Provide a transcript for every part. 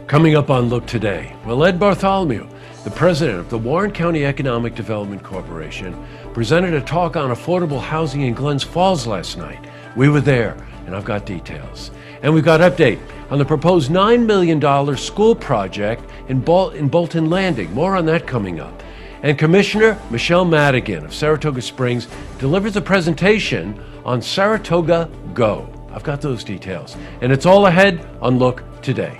Coming up on Look Today, well, Ed Bartholomew, the president of the Warren County Economic Development Corporation, presented a talk on affordable housing in Glens Falls last night. We were there, and I've got details. And we've got update on the proposed $9 million school project in Bolton Landing. More on that coming up. And Commissioner Michelle Madigan of Saratoga Springs delivers a presentation on Saratoga Go. I've got those details. And it's all ahead on Look Today.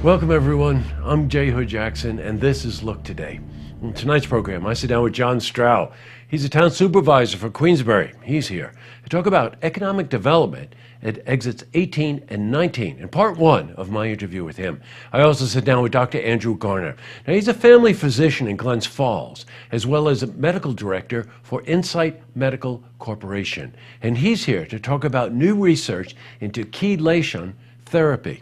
Welcome everyone, I'm Jay Hood Jackson and this is Look Today. In tonight's program I sit down with John Strow. He's a town supervisor for Queensbury. He's here to talk about economic development at exits 18 and 19 in part one of my interview with him. I also sit down with Dr. Andrew Garner. Now he's a family physician in Glens Falls as well as a medical director for Insight Medical Corporation. And he's here to talk about new research into chelation therapy.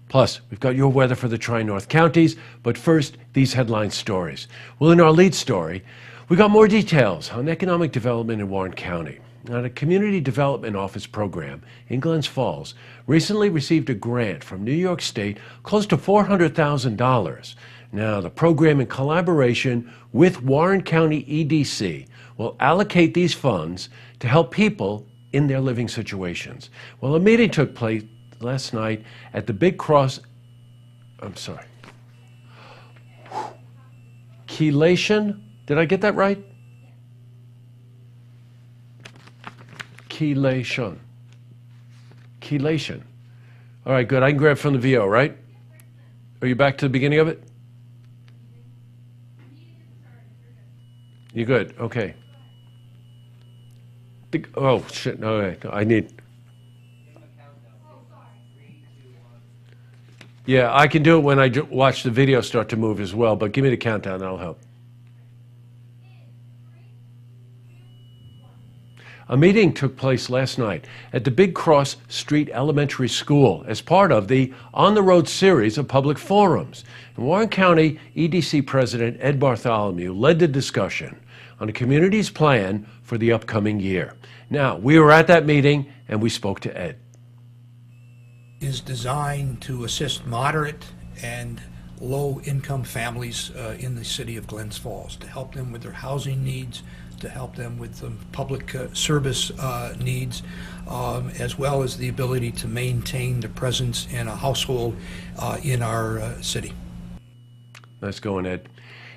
Plus, we've got your weather for the Tri-North counties, but first, these headline stories. Well, in our lead story, we got more details on economic development in Warren County. Now, the Community Development Office program in Glens Falls recently received a grant from New York State close to $400,000. Now, the program, in collaboration with Warren County EDC, will allocate these funds to help people in their living situations. Well, a meeting took place last night at the chelation, did I get that right? Chelation. All right, good. I can grab from the VO, right? Are you back to the beginning of it? You good? Okay. Oh, shit. No, I need... Yeah, I can do it when I watch the video start to move as well, but give me the countdown, that'll help. A meeting took place last night at the Big Cross Street Elementary School as part of the On the Road series of public forums. And Warren County EDC President Ed Bartholomew led the discussion on the community's plan for the upcoming year. Now, we were at that meeting and we spoke to Ed. Is designed to assist moderate and low-income families in the city of Glens Falls, to help them with their housing needs, to help them with the public service needs, as well as the ability to maintain their presence in a household in our city. Nice going, Ed.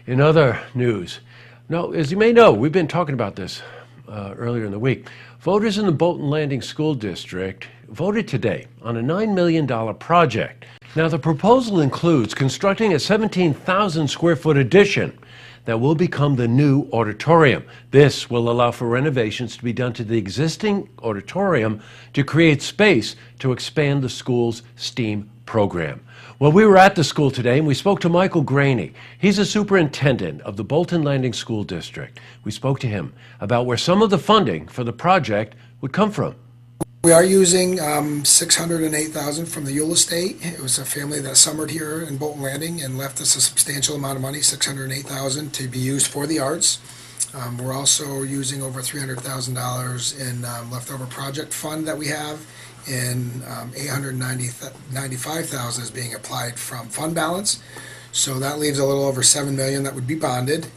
In other news, now, as you may know, we've been talking about this earlier in the week. Voters in the Bolton Landing School District voted today on a $9 million project. Now, the proposal includes constructing a 17,000 square foot addition that will become the new auditorium. This will allow for renovations to be done to the existing auditorium to create space to expand the school's STEAM program. Well, we were at the school today and we spoke to Michael Graney. He's a superintendent of the Bolton Landing School District. We spoke to him about where some of the funding for the project would come from. We are using $608,000 from the Yule estate. It was a family that summered here in Bolton Landing and left us a substantial amount of money, $608,000, to be used for the arts. We're also using over $300,000 in leftover project fund that we have, and $895,000 is being applied from fund balance. So that leaves a little over $7 million that would be bonded.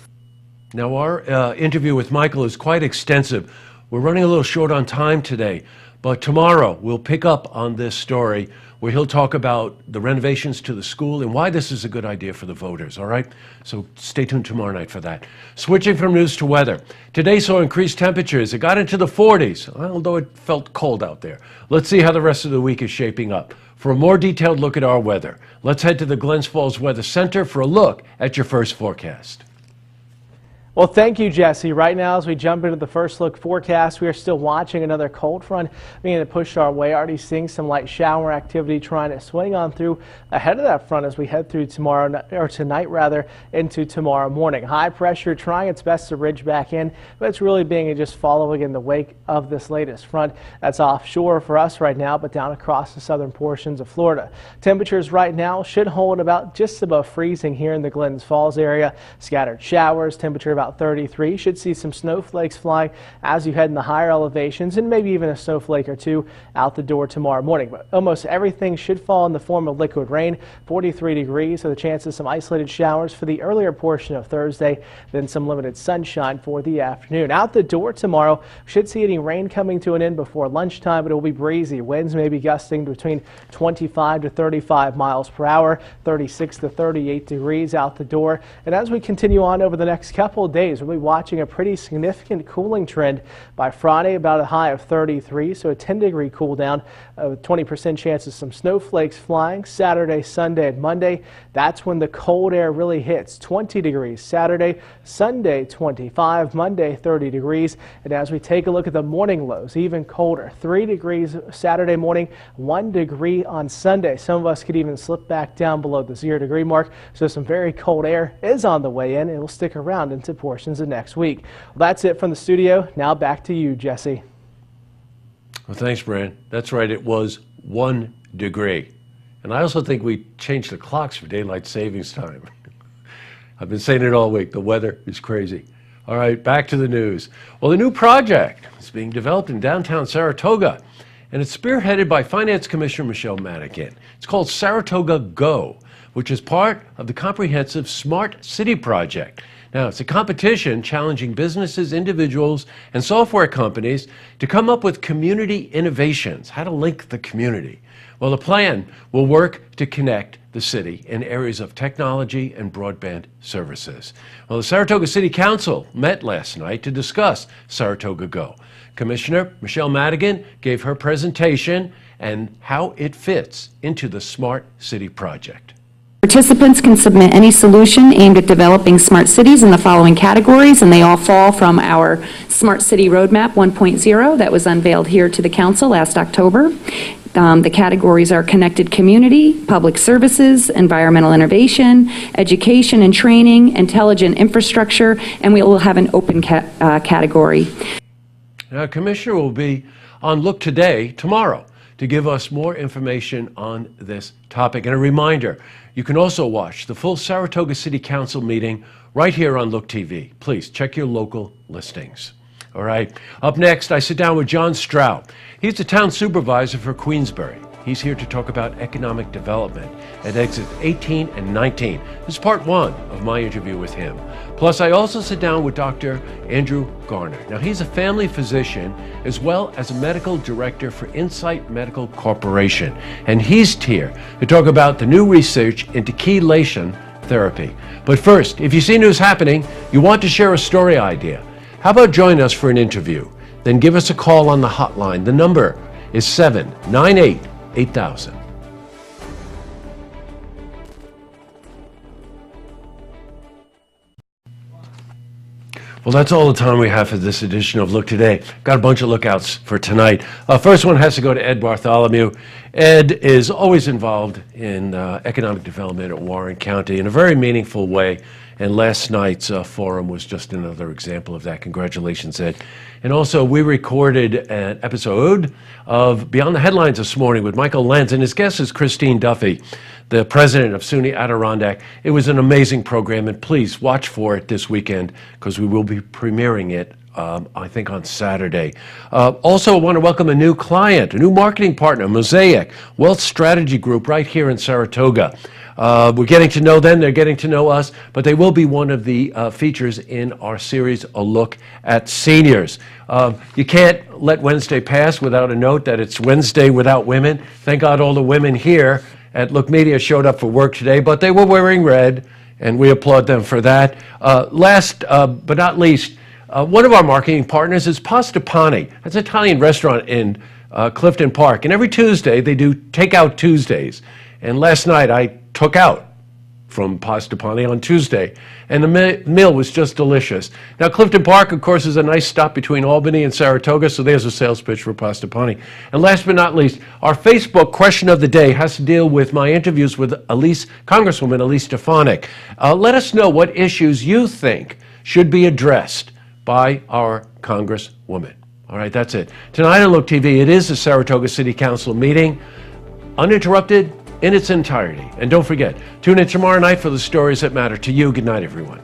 Now, our interview with Michael is quite extensive. We're running a little short on time today. But tomorrow, we'll pick up on this story where he'll talk about the renovations to the school and why this is a good idea for the voters, all right? So stay tuned tomorrow night for that. Switching from news to weather. Today saw increased temperatures. It got into the 40s, although it felt cold out there. Let's see how the rest of the week is shaping up. For a more detailed look at our weather, let's head to the Glens Falls Weather Center for a look at your first forecast. Well, thank you, Jesse. Right now, as we jump into the first look forecast, we are still watching another cold front beginning to push our way. Already seeing some light shower activity trying to swing on through ahead of that front as we head through tomorrow, or tonight rather, into tomorrow morning. High pressure trying its best to ridge back in, but it's really being just following in the wake of this latest front. That's offshore for us right now, but down across the southern portions of Florida. Temperatures right now should hold about just above freezing here in the Glens Falls area. Scattered showers, temperature about 33. Should see some snowflakes flying as you head in the higher elevations, and maybe even a snowflake or two out the door tomorrow morning. But almost everything should fall in the form of liquid rain. 43 degrees, so the chance of some isolated showers for the earlier portion of Thursday, then some limited sunshine for the afternoon. Out the door tomorrow, should see any rain coming to an end before lunchtime, but it will be breezy. Winds may be gusting between 25 to 35 miles per hour, 36 to 38 degrees out the door. And as we continue on over the next couple of days, we'll be watching a pretty significant cooling trend. By Friday, about a high of 33, so a 10-degree cool down, with 20% chance of some snowflakes flying. Saturday, Sunday, and Monday, that's when the cold air really hits. 20 degrees Saturday, Sunday 25, Monday 30 degrees. And as we take a look at the morning lows, even colder. 3 degrees Saturday morning, 1 degree on Sunday. Some of us could even slip back down below the 0-degree mark, so some very cold air is on the way in. It will stick around into portions of next week. Well, that's it from the studio. Now back to you, Jesse. Well, thanks, Brian. That's right. It was 1 degree. And I also think we changed the clocks for daylight savings time. I've been saying it all week. The weather is crazy. All right, back to the news. Well, the new project is being developed in downtown Saratoga, and it's spearheaded by Finance Commissioner Michelle Madigan. It's called Saratoga Go, which is part of the comprehensive Smart City project. Now, it's a competition challenging businesses, individuals, and software companies to come up with community innovations, how to link the community. Well, the plan will work to connect the city in areas of technology and broadband services. Well, the Saratoga City Council met last night to discuss Saratoga Go. Commissioner Michelle Madigan gave her presentation and how it fits into the Smart City project. Participants can submit any solution aimed at developing smart cities in the following categories, and they all fall from our Smart City Roadmap 1.0 that was unveiled here to the Council last October. The categories are connected community, public services, environmental innovation, education and training, intelligent infrastructure, and we will have an open category. Now, Commissioner will be on Look Today tomorrow to give us more information on this topic. And a reminder, you can also watch the full Saratoga City Council meeting right here on Look TV. Please check your local listings. All right, up next, I sit down with John Strout. He's the town supervisor for Queensbury. He's here to talk about economic development at exits 18 and 19. This is part one of my interview with him. Plus, I also sit down with Dr. Andrew Garner. Now, he's a family physician as well as a medical director for Insight Medical Corporation. And he's here to talk about the new research into chelation therapy. But first, if you see news happening, you want to share a story idea, how about join us for an interview? Then give us a call on the hotline. The number is 798-8000. Well, that's all the time we have for this edition of Look Today. Got a bunch of lookouts for tonight. First one has to go to Ed Bartholomew. Ed is always involved in economic development at Warren County in a very meaningful way. And last night's forum was just another example of that. Congratulations, Ed. And also, we recorded an episode of Beyond the Headlines this morning with Michael Lenz, and his guest is Christine Duffy, the president of SUNY Adirondack. It was an amazing program, and please watch for it this weekend because we will be premiering it, I think, on Saturday. Also, I want to welcome a new client, a new marketing partner, Mosaic Wealth Strategy Group right here in Saratoga. We're getting to know them, they're getting to know us, but they will be one of the features in our series, A Look at Seniors. You can't let Wednesday pass without a note that it's Wednesday without women. Thank God all the women here at Look Media showed up for work today, but they were wearing red, and we applaud them for that. Last but not least, one of our marketing partners is Pasta Pani. That's an Italian restaurant in Clifton Park, and every Tuesday they do Takeout Tuesdays. And last night I took out from Pasta Pani on Tuesday, and the meal was just delicious. Now, Clifton Park, of course, is a nice stop between Albany and Saratoga, so there's a sales pitch for Pasta Pani. And last but not least, our Facebook question of the day has to deal with my interviews with Congresswoman Elise Stefanik. Let us know what issues you think should be addressed by our Congresswoman. All right, that's it. Tonight on Look TV, it is the Saratoga City Council meeting, uninterrupted in its entirety. And don't forget, tune in tomorrow night for the stories that matter to you. Good night, everyone.